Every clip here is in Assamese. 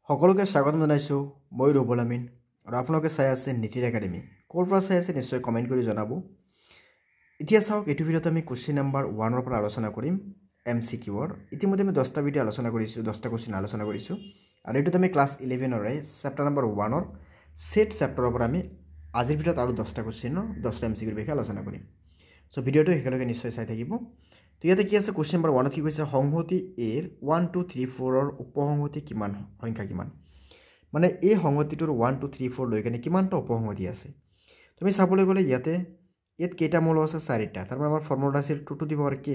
সকলোকে স্বাগতম জনাইছোঁ মই ৰবুল আমিন আৰু আপোনালোকে চাই আছে নীতিৰ একাডেমি ক'ৰ পৰা চাই আছে নিশ্চয় কমেণ্ট কৰি জনাব এতিয়া চাওক এইটো ভিডিঅ'ত আমি কোৱেশ্চন নাম্বাৰ 1 ৰ পৰা আলোচনা কৰিম MCQৰ ইতিমধ্যে আমি 10টা ভিডিঅ' আলোচনা কৰিছোঁ 10টা কোৱেশ্চন আলোচনা কৰিছোঁ আৰু এইটোত আমি ক্লাছ 11 ৰ চেপ্টাৰ নাম্বাৰ 1 ৰ সেট চেপ্টাৰৰ পৰা আমি আজিৰ ভিডিঅ'ত আৰু 10টা কোৱেশ্চনৰ 10টা MCQৰ বিষয়ে আলোচনা কৰিম সো ভিডিঅ'টো একেলগে নিশ্চয় চাই থাকিব তো ইয়াতে কি আছে কোৱেশ্চন নাম্বাৰ 1 ত কি কৈছে সংহতি এৰ 1 2 3 4 ৰ উপসংহতি কিমান সংখ্যা কিমান মানে এই সংহতিটোৰ 1 2 3 4 লৈ কেনে কিমানটা উপসংহতি আছে তুমি চাবলৈ গ'লে ইয়াত কেইটা মৌল আছে 4টা তাৰ মানে আমাৰ ফৰ্মুলা আছিল 2 টু দি পাৱাৰ k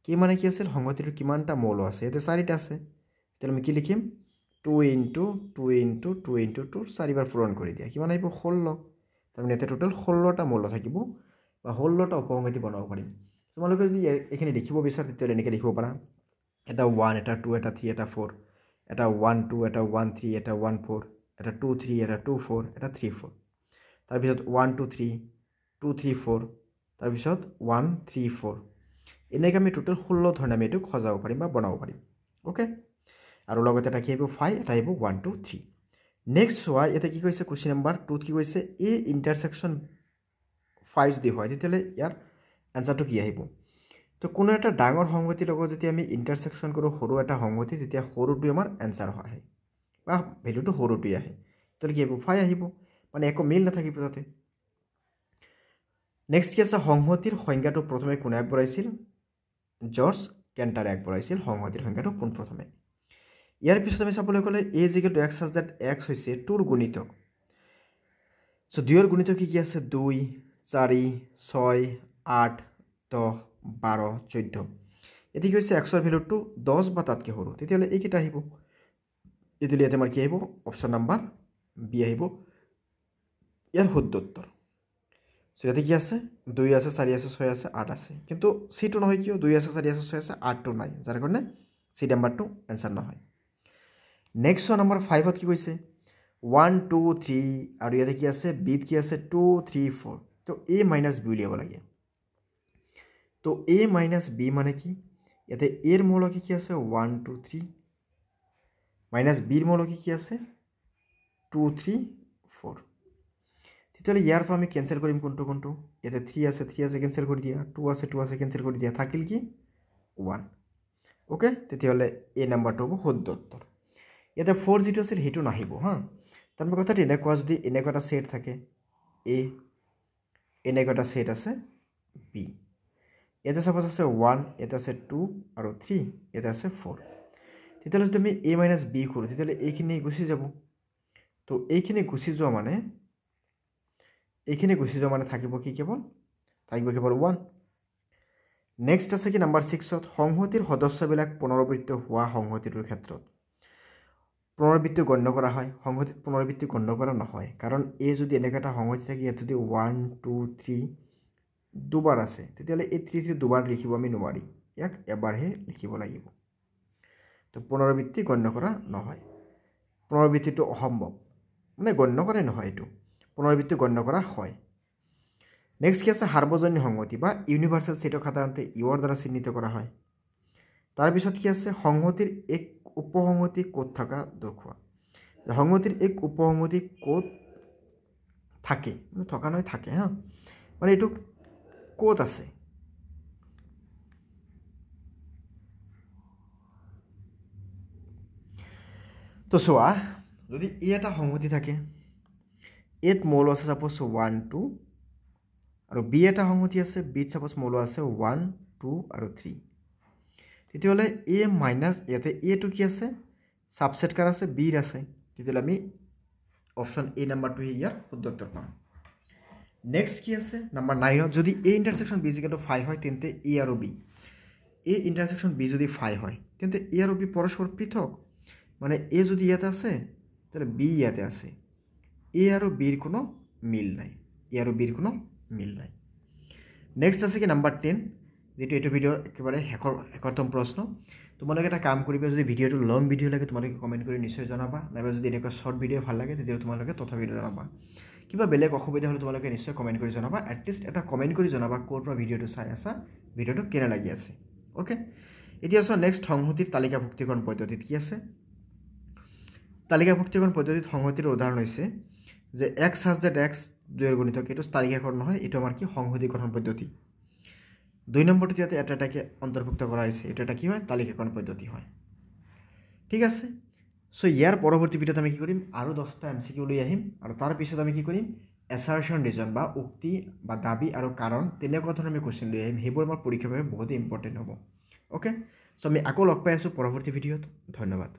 কি মানে কি আছিল সংহতিটোৰ কিমানটা মৌল আছে ইয়াতে 4টা আছে তেতিয়াহ'লে আমি কি লিখিম 2 into 2 into 2 into 2 4বাৰ পূৰণ কৰি দিয়া কিমান আহিব 16 তাৰ মানে ইয়াতে টোটাল 16টা মৌল থাকিব বা 16টা উপসংহতি বনাব পাৰিম তোমালোকে যদি এখানে দেখিব বিচাৰ তেতিয়াহ'লে এনেকৈ লিখিব পাৰা এটা 1 এটা 2 এটা 3 এটা 4 এটা 1 2 এটা 1 3 এটা 1 4 এটা 2 3 এটা 2 4 এটা 3 4 তাৰ পিছত 1 2 3 2 3 4 তাৰ পিছত 1 3 4 এনেকৈ আমি টোটাল 16 ধৰণে আমি এটো খজাব পাৰিম বা বনাব পাৰিম ওকে আৰু লগতে এটা কি আহিব 5 এটা আহিব 1 2 3 নেক্সট হোৱা এটা কি কৈছে কোৱেশ্চন নাম্বাৰ 2 কি কৈছে এ ইন্টাৰসেকশন 5 যদি হয় তেতিয়ালে ইয়াৰ আনসাৰটো কি আহিব তো কোনো এটা ডাঙৰ সংহতিৰ লগত যদি আমি ইন্টাৰসেকশন কৰো সৰু এটা সংহতি তেতিয়া সৰুটো আমাৰ আনসাৰ হয় বা ভ্যালুটো সৰুটোই আহে তাহলে কি হ'ব 5 আহিব মানে একো মিল নাথাকিব তাতে নেক্সট কি আছে সংহতিৰ সংজ্ঞাটো প্ৰথমে কোনে আগবঢ়াইছিল জৰ্জ কেন্টাৰে আগবঢ়াইছিল সংহতিৰ সংজ্ঞাটো কোন প্ৰথমে ইয়াৰ পিছত আমি চাবলৈ গ'লে a = x such that x হৈছে 2 ৰ গুণিতক সো 2 ৰ গুণিতক কি আছে 2 4 6 8 10 12 14 এটি কি হৈছে x ৰ ভ্যালুটো 10 বা তাতকৈ সৰু তেতিয়ালে এইকেইটা আহিব এদিলে এতে আমাৰ কি আহিব অপচন নাম্বাৰ বি আহিব ইয়াৰ শুদ্ধ উত্তৰ সো ইয়াতে কি আছে 2 আছে 4 আছে 6 আছে 8 আছে কিন্তু সিটো নহয় কিয় 2 আছে 4 আছে 6 আছে 8 টো নাই যাৰ কাৰণে সি নাম্বাৰটো आंसर নহয় নেক্সট নাম্বাৰ 5 ত কি কৈছে 1 2 3 আৰু ইয়াতে কি আছে b ত কি আছে 2 3 4 তো a - b উলিয়াব লাগে তো a - b মানে কি ইয়াতে a ৰ মৌল কি আছে 1 2 3 - b ৰ মৌল কি আছে 2 3 4 তেতিয়ালে ইয়াৰ পৰা আমি ক্যান্সেল কৰিম কোনটো কোনটো ইয়াতে 3 আছে ক্যান্সেল কৰি দিয়া 2 আছে ক্যান্সেল কৰি দিয়া থাকিল কি 1 ওকে তেতিয়ালে a নাম্বাৰটো হ'ব শুদ্ধ উত্তৰ ইয়াতে 4 যেটো আছিল হেতু নাহিব হা তাৰ মানে কথাটো এনেকুৱা যদি এনেকুৱা এটা সেট থাকে a এনেকুৱা এটা সেট আছে b ইয়াতে সাপোজ আছে 1 এটা আছে 2 আৰু 3 এটা আছে 4 তেতিয়ালে যদি আমি a - b কৰো তেতিয়ালে এইখিনি গুছি যাব তো এইখিনি গুছি যোৱা মানে থাকিব কি কেৱল 1 নেক্সট আছে কি নাম্বাৰ 6 ত সংহতিৰ সদস্যবিলাক পুনৰাবৃত্তি হোৱা সংহতিৰ ক্ষেত্ৰত পুনৰাবৃত্তি গণ্য কৰা হয় সংহতিত পুনৰাবৃত্তি গণ্য কৰা নহয় কাৰণ এই যদি এনেকা সংহতি থাকে ইয়াত যদি 1 2 3 দুবাৰ আছে তেতিয়ালে এই 3 দুবাৰ লিখিব আমি নোৱাৰি ইয়াক এবাৰহে লিখিব লাগিব তো পুনৰাবৃত্তি গণ্য কৰা নহয় পুনৰাবৃত্তিটো অসম্ভৱ মানে গণ্য কৰা নহয় এটো পুনৰাবৃত্তি গণ্য কৰা হয় নেক্সট কি আছে সাৰ্বজনীন সংহতি বা ইউনিভাৰ্সাল সেটক সাধাৰণতে ইউৰ দ্বাৰা চিহ্নিত কৰা হয় তাৰ পিছত কি আছে সংহতিৰ এক উপসংহতি কোড থকা দেখুৱা সংহতিৰ এক উপসংহতি কোড থাকে মানে থকা নহয় থাকে হা মানে এটো কোড আছে তো সোয়া যদি এটা সংহতি থাকে এত মৌল আছে সাপোজ 1 2 আৰু বি এটা সংহতি আছে বি সাপোজ মৌল আছে 1 2 আৰু 3 তেতিয়ালে a মাইনাস ইয়াতে a টো কি আছে সাবসেট কাৰ আছে b আছে তেতিয়ালে আমি অপচন a নাম্বাৰটো ইয়াৰ শুদ্ধ উত্তৰ পাম নেক্সট কি আছে নাম্বাৰ 9 যদি a ইন্টাৰসেকশন b = 5 হয় তেন্তে a আৰু b a ইন্টাৰসেকশন b যদি 5 হয় তেন্তে a আৰু b পৰস্পৰ পৃথক মানে a যদি ইয়াতে আছে তাহলে b ইয়াতে আছে a আৰু b ৰ কোনো মিল নাই a আৰু b ৰ কোনো মিল নাই নেক্সট আছে কি নাম্বাৰ 10 যেটো এটো ভিডিও একেবাৰে হেকৰতম প্ৰশ্ন তোমালোকে এটা কাম কৰিবা যদি ভিডিওটো লং ভিডিও লাগে তোমালোকে কমেন্ট কৰি নিশ্চয় জনাবা নাইবা যদি এনেকুৱা শৰ্ট ভিডিও ভাল লাগে তেতিয়া তোমালোকে তথাপিও জনাবা কিবা বেলেগ অসুবিধা হলে তোমালোকে নিশ্চয় কমেন্ট কৰি জনাবা এট লিষ্ট এটা কমেন্ট কৰি জনাবা কোৰ পৰা ভিডিওটো চাই আছা ভিডিওটো কেনে লাগি আছে ওকে এতিয়া নেক্সট সংহতিৰ তালিকাভুক্তিকৰণ পদ্ধতিত কি আছে তালিকাভুক্তিকৰণ পদ্ধতিত সংহতিৰ উদাহৰণ হৈছে যে এক্স সাজ ডেট এক্স 2 গুণিতক এইটো তালিকাকৰণ নহয়, এইটো আমাৰ কি সংহতিকৰণ পদ্ধতি। 2 নম্বৰটো ইয়াতে এটা এটাকে অন্তৰ্ভুক্ত কৰা হৈছে, এইটো এটা কি হয় তালিকাকৰণ পদ্ধতি হয়। ঠিক আছে, সো ইয়াৰ পৰৱৰ্তী ভিডিঅ'ত আমি কি কৰিম আৰু 10টা এমচিকিউ লৈ আহিম আৰু তাৰ পিছত আমি কি কৰিম এছাৰশন ৰিজন বা উক্তি বা দাবী আৰু কাৰণ তেনেকুৱা ধৰণৰ আমি কোৱেশ্চন লৈ আহিম, সেইবোৰ আমাৰ পৰীক্ষাৰ বাবে বহুত ইম্পৰ্টেণ্ট হ'ব। ওকে, সো আমি আকৌ লগ পাই আছোঁ পৰৱৰ্তী ভিডিঅ'ত। ধন্যবাদ।